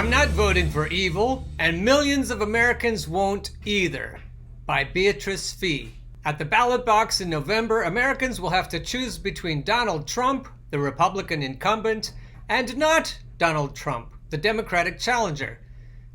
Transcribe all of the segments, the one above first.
I'm not voting for evil, and millions of Americans won't either. By Beatrice Fee. At the ballot box in November, Americans will have to choose between Donald Trump, the Republican incumbent, and not Donald Trump, the Democratic challenger.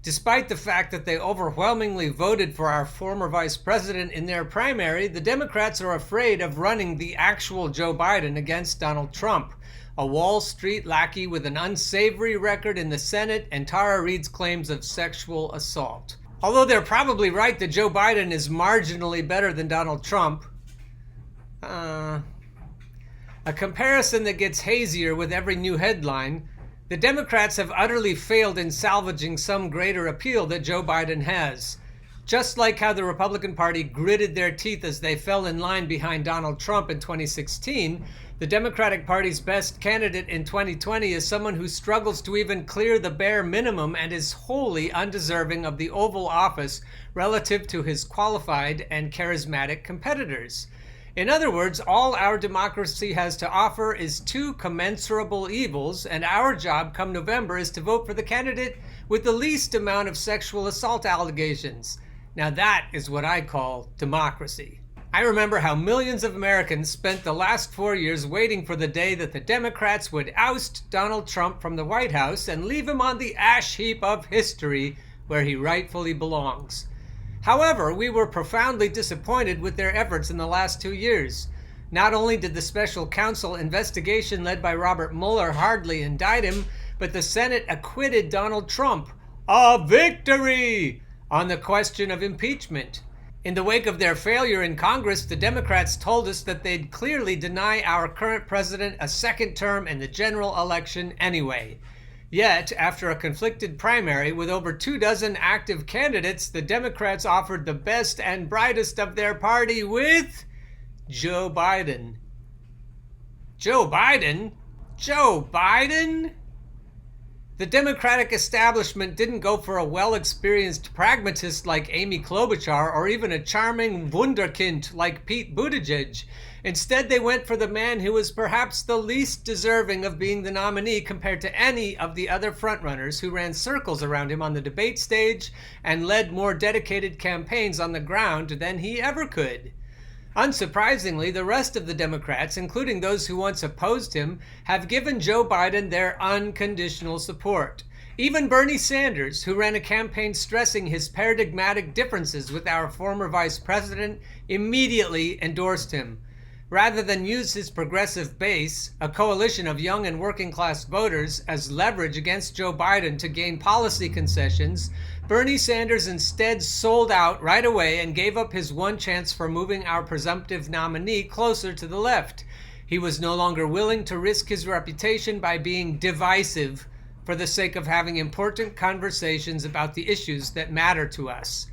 Despite the fact that they overwhelmingly voted for our former vice president in their primary, the Democrats are afraid of running the actual Joe Biden against Donald Trump, a Wall Street lackey with an unsavory record in the Senate and Tara Reade's claims of sexual assault. Although they're probably right that Joe Biden is marginally better than Donald Trump, a comparison that gets hazier with every new headline, the Democrats have utterly failed in salvaging some greater appeal that Joe Biden has. Just like how the Republican Party gritted their teeth as they fell in line behind Donald Trump in 2016, the Democratic Party's best candidate in 2020 is someone who struggles to even clear the bare minimum and is wholly undeserving of the Oval Office relative to his qualified and charismatic competitors. In other words, all our democracy has to offer is two commensurable evils, and our job come November is to vote for the candidate with the least amount of sexual assault allegations. Now that is what I call democracy. I remember how millions of Americans spent the last 4 years waiting for the day that the Democrats would oust Donald Trump from the White House and leave him on the ash heap of history where he rightfully belongs. However, we were profoundly disappointed with their efforts in the last 2 years. Not only did the special counsel investigation led by Robert Mueller hardly indict him, but the Senate acquitted Donald Trump, a victory, on the question of impeachment. In the wake of their failure in Congress, the Democrats told us that they'd clearly deny our current president a second term in the general election anyway. Yet, after a conflicted primary with over 24 active candidates, the Democrats offered the best and brightest of their party with Joe Biden. Joe Biden? Joe Biden? The Democratic establishment didn't go for a well-experienced pragmatist like Amy Klobuchar or even a charming wunderkind like Pete Buttigieg. Instead, they went for the man who was perhaps the least deserving of being the nominee compared to any of the other frontrunners who ran circles around him on the debate stage and led more dedicated campaigns on the ground than he ever could. Unsurprisingly, the rest of the Democrats, including those who once opposed him, have given Joe Biden their unconditional support. Even Bernie Sanders, who ran a campaign stressing his paradigmatic differences with our former vice president, immediately endorsed him. Rather than use his progressive base, a coalition of young and working class voters, as leverage against Joe Biden to gain policy concessions, Bernie Sanders instead sold out right away and gave up his one chance for moving our presumptive nominee closer to the left. He was no longer willing to risk his reputation by being divisive for the sake of having important conversations about the issues that matter to us.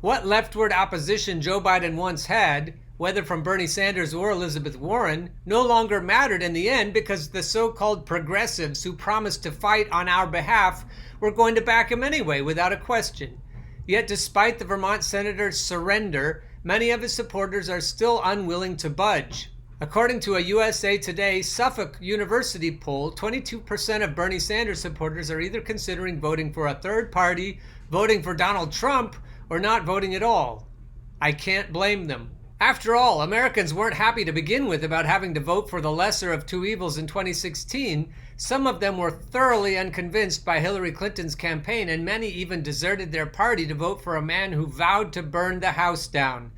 What leftward opposition Joe Biden once had, whether from Bernie Sanders or Elizabeth Warren, no longer mattered in the end because the so-called progressives who promised to fight on our behalf were going to back him anyway without a question. Yet despite the Vermont senator's surrender, many of his supporters are still unwilling to budge. According to a USA Today Suffolk University poll, 22% of Bernie Sanders supporters are either considering voting for a third party, voting for Donald Trump, or not voting at all. I can't blame them. After all, Americans weren't happy to begin with about having to vote for the lesser of two evils in 2016. Some of them were thoroughly unconvinced by Hillary Clinton's campaign, and many even deserted their party to vote for a man who vowed to burn the house down.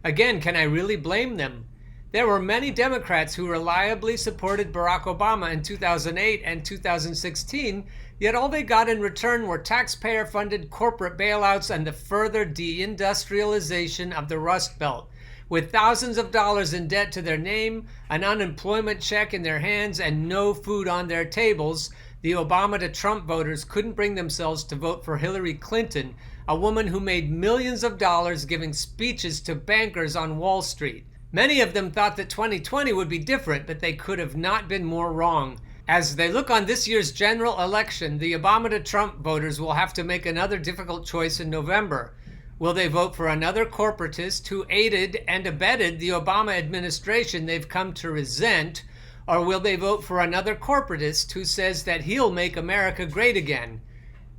Again, can I really blame them? There were many Democrats who reliably supported Barack Obama in 2008 and 2016, yet all they got in return were taxpayer-funded corporate bailouts and the further deindustrialization of the Rust Belt. With thousands of dollars in debt to their name, an unemployment check in their hands, and no food on their tables, the Obama to Trump voters couldn't bring themselves to vote for Hillary Clinton, a woman who made millions of dollars giving speeches to bankers on Wall Street. Many of them thought that 2020 would be different, but they could have not been more wrong. As they look on this year's general election, the Obama to Trump voters will have to make another difficult choice in November. Will they vote for another corporatist who aided and abetted the Obama administration they've come to resent, or will they vote for another corporatist who says that he'll make America great again?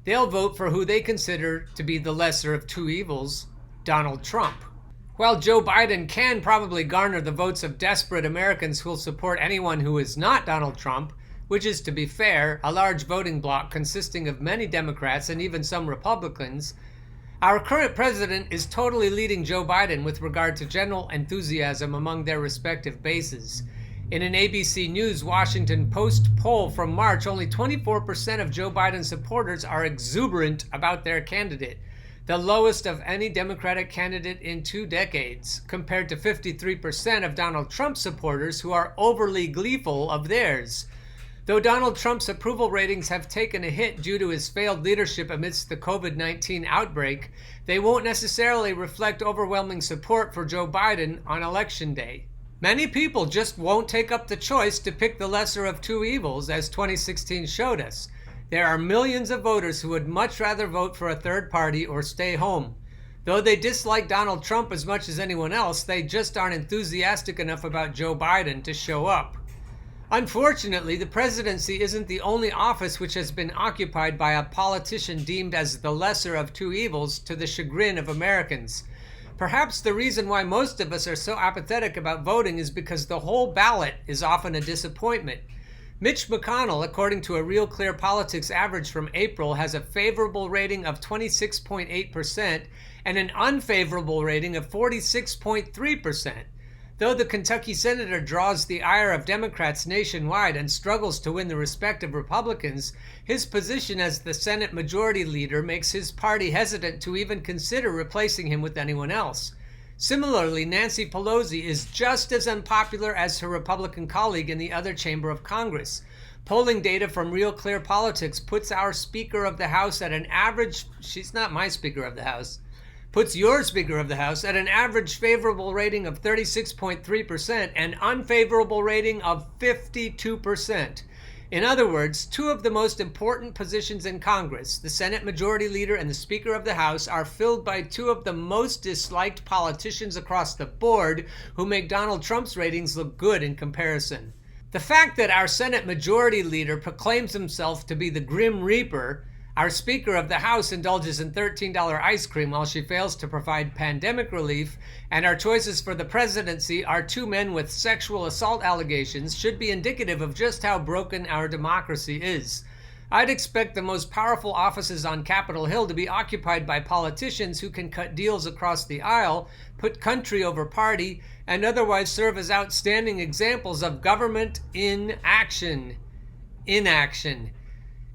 They'll vote for who they consider to be the lesser of two evils, Donald Trump. While Joe Biden can probably garner the votes of desperate Americans who'll support anyone who is not Donald Trump, which is, to be fair, a large voting bloc consisting of many Democrats and even some Republicans, our current president is totally leading Joe Biden with regard to general enthusiasm among their respective bases. In an ABC News Washington Post poll from March, only 24% of Joe Biden supporters are exuberant about their candidate, the lowest of any Democratic candidate in 2 decades, compared to 53% of Donald Trump supporters who are overly gleeful of theirs. Though Donald Trump's approval ratings have taken a hit due to his failed leadership amidst the COVID-19 outbreak, they won't necessarily reflect overwhelming support for Joe Biden on Election Day. Many people just won't take up the choice to pick the lesser of two evils, as 2016 showed us. There are millions of voters who would much rather vote for a third party or stay home. Though they dislike Donald Trump as much as anyone else, they just aren't enthusiastic enough about Joe Biden to show up. Unfortunately, the presidency isn't the only office which has been occupied by a politician deemed as the lesser of two evils to the chagrin of Americans. Perhaps the reason why most of us are so apathetic about voting is because the whole ballot is often a disappointment. Mitch McConnell, according to a Real Clear Politics average from April, has a favorable rating of 26.8% and an unfavorable rating of 46.3%. Though the Kentucky senator draws the ire of Democrats nationwide and struggles to win the respect of Republicans, his position as the Senate Majority Leader makes his party hesitant to even consider replacing him with anyone else. Similarly, Nancy Pelosi is just as unpopular as her Republican colleague in the other chamber of Congress. Polling data from Real Clear Politics puts our Speaker of the House at an average, she's not my Speaker of the House, puts your Speaker of the House at an average favorable rating of 36.3% and unfavorable rating of 52%. In other words, 2 of the most important positions in Congress, the Senate Majority Leader and the Speaker of the House, are filled by 2 of the most disliked politicians across the board who make Donald Trump's ratings look good in comparison. The fact that our Senate Majority Leader proclaims himself to be the Grim Reaper, our Speaker of the House indulges in $13 ice cream while she fails to provide pandemic relief, and our choices for the presidency are 2 men with sexual assault allegations should be indicative of just how broken our democracy is. I'd expect the most powerful offices on Capitol Hill to be occupied by politicians who can cut deals across the aisle, put country over party, and otherwise serve as outstanding examples of government in action. Inaction.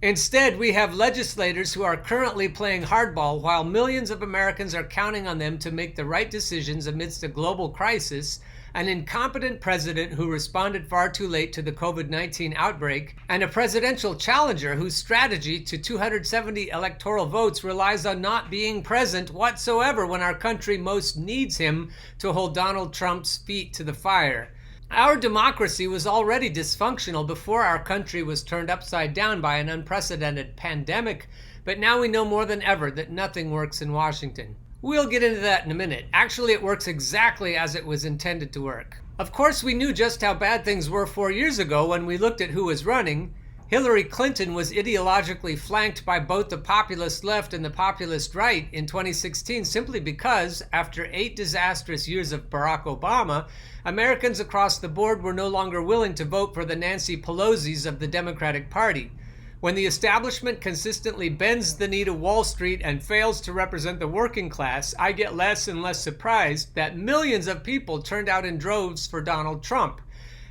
Instead, we have legislators who are currently playing hardball while millions of Americans are counting on them to make the right decisions amidst a global crisis, an incompetent president who responded far too late to the COVID-19 outbreak, and a presidential challenger whose strategy to 270 electoral votes relies on not being present whatsoever when our country most needs him to hold Donald Trump's feet to the fire. Our democracy was already dysfunctional before our country was turned upside down by an unprecedented pandemic, but now we know more than ever that nothing works in Washington. We'll get into that in a minute. Actually, it works exactly as it was intended to work. Of course, we knew just how bad things were 4 years ago when we looked at who was running. Hillary Clinton was ideologically flanked by both the populist left and the populist right in 2016 simply because, after 8 disastrous years of Barack Obama, Americans across the board were no longer willing to vote for the Nancy Pelosi's of the Democratic Party. When the establishment consistently bends the knee to Wall Street and fails to represent the working class, I get less and less surprised that millions of people turned out in droves for Donald Trump.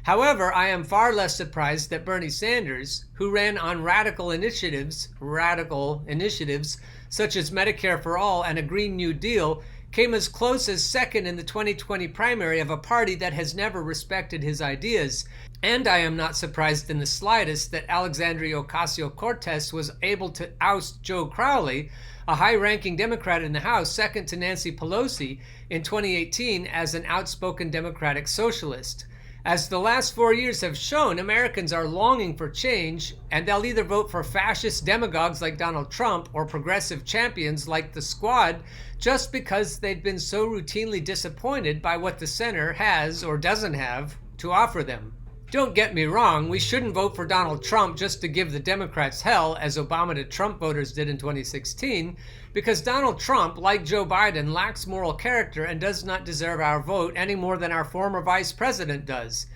However, I am far less surprised that Bernie Sanders, who ran on radical initiatives such as Medicare for All and a Green New Deal, came as close as second in the 2020 primary of a party that has never respected his ideas. And I am not surprised in the slightest that Alexandria Ocasio-Cortez was able to oust Joe Crowley, a high-ranking Democrat in the House, second to Nancy Pelosi, in 2018 as an outspoken Democratic socialist. As the last 4 years have shown, Americans are longing for change, and they'll either vote for fascist demagogues like Donald Trump or progressive champions like the Squad just because they've been so routinely disappointed by what the center has or doesn't have to offer them. Don't get me wrong, we shouldn't vote for Donald Trump just to give the Democrats hell, as Obama to Trump voters did in 2016, because Donald Trump, like Joe Biden, lacks moral character and does not deserve our vote any more than our former vice president does.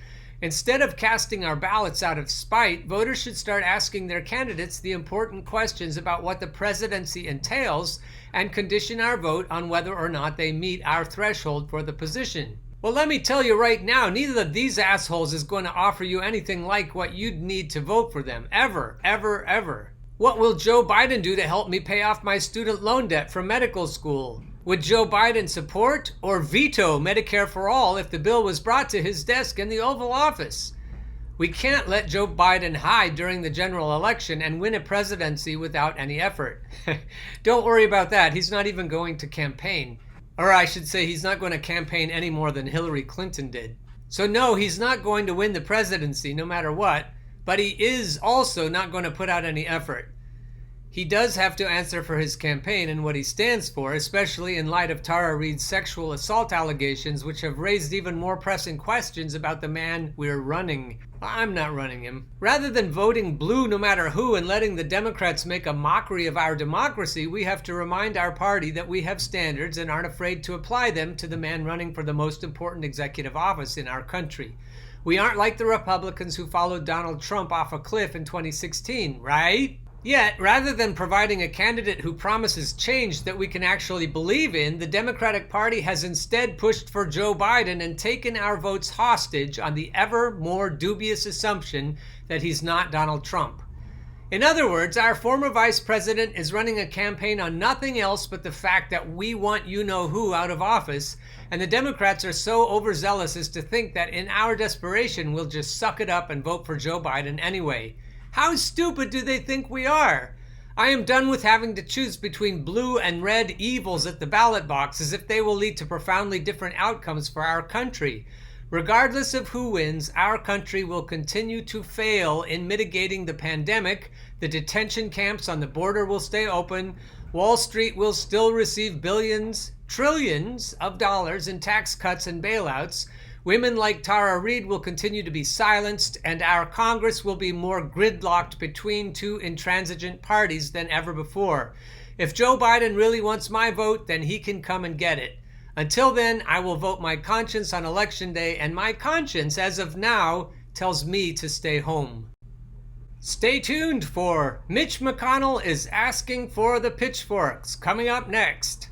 Instead of casting our ballots out of spite, voters should start asking their candidates the important questions about what the presidency entails and condition our vote on whether or not they meet our threshold for the position. Well, let me tell you right now, neither of these assholes is going to offer you anything like what you'd need to vote for them. Ever, ever, ever. What will Joe Biden do to help me pay off my student loan debt from medical school? Would Joe Biden support or veto Medicare for All if the bill was brought to his desk in the Oval Office? We can't let Joe Biden hide during the general election and win a presidency without any effort. Don't worry about that. He's not even going to campaign. Or I should say, he's not going to campaign any more than Hillary Clinton did. So no, he's not going to win the presidency no matter what, but he is also not going to put out any effort. He does have to answer for his campaign and what he stands for, especially in light of Tara Reade's sexual assault allegations, which have raised even more pressing questions about the man we're running. I'm not running him. Rather than voting blue no matter who and letting the Democrats make a mockery of our democracy, we have to remind our party that we have standards and aren't afraid to apply them to the man running for the most important executive office in our country. We aren't like the Republicans who followed Donald Trump off a cliff in 2016, right? Yet, rather than providing a candidate who promises change that we can actually believe in, the Democratic Party has instead pushed for Joe Biden and taken our votes hostage on the ever more dubious assumption that he's not Donald Trump. In other words, our former vice president is running a campaign on nothing else but the fact that we want you-know-who out of office, and the Democrats are so overzealous as to think that in our desperation we'll just suck it up and vote for Joe Biden anyway. How stupid do they think we are? I am done with having to choose between blue and red evils at the ballot box as if they will lead to profoundly different outcomes for our country. Regardless of who wins, our country will continue to fail in mitigating the pandemic, the detention camps on the border will stay open, Wall Street will still receive billions, trillions of dollars in tax cuts and bailouts, women like Tara Reade will continue to be silenced, and our Congress will be more gridlocked between two intransigent parties than ever before. If Joe Biden really wants my vote, then he can come and get it. Until then, I will vote my conscience on Election Day, and my conscience, as of now, tells me to stay home. Stay tuned for Mitch McConnell is asking for the pitchforks, coming up next.